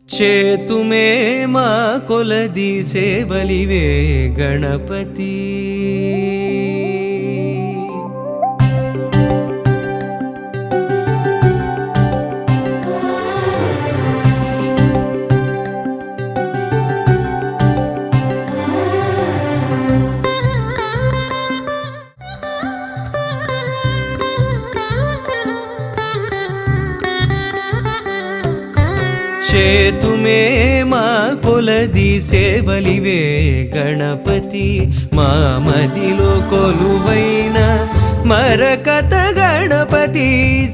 చేతుమే మా కొలది సేవలివే గణపతి. చేతుమే మా కొలది సేవలివే గణపతి. మా మదిలో కొలువైన మరకత గణపతి.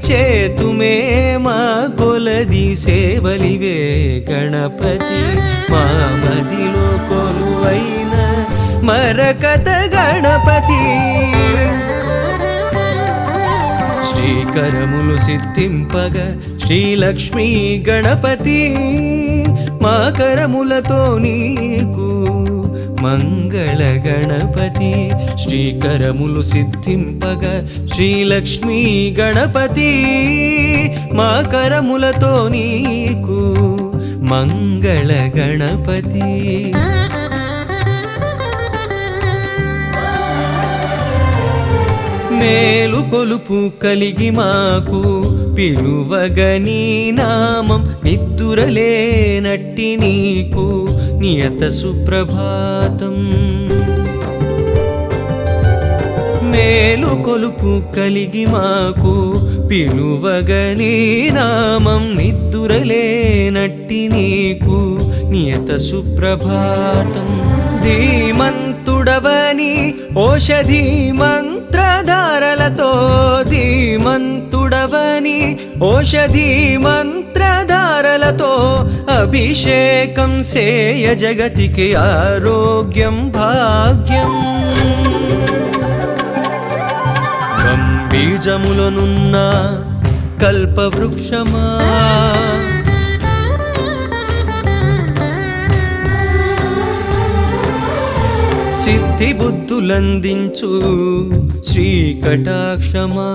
చేతుమే మా కొలది సేవలివే గణపతి. మా మదిలో కొలువైన మరకత గణపతి. శ్రీకరములు సిద్ధింపగ శ్రీలక్ష్మీ గణపతి. మా కరములతో నీకు మంగళ గణపతి. శ్రీకరములు సిద్ధింపగ శ్రీలక్ష్మీ గణపతి. మా కరములతో నీకు మంగళ గణపతి. మేలు కొలుపు కలిగి మాకు పిలువగని నామం. నిద్దురలేనట్టి నీకు నియత సుప్రభాతం. మేలు కొలుపు కలిగి మాకు పిలువగని నామం. నిద్దురలేనట్టి నీకు నియత సుప్రభాతం. ధీమంతుడవని ఓషధి మంత్రధారలతో. ధీమంతుడవని ఓషధి మంత్రధారలతో. అభిషేకం సేయ జగతికి ఆరోగ్యం భాగ్యం. బీజములనున్న కల్పవృక్షమా. సిద్ధి బుద్ధులందించు శ్రీకటాక్షమా.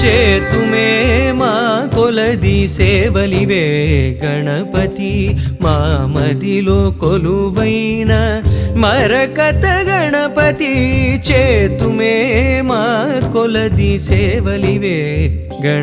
చేతుమే మా కొలది సేవలివే గణపతి. మా మదిలో కొలువైన మరకత గణపతి. చేతుమే మా కొలది సేవలివే గణ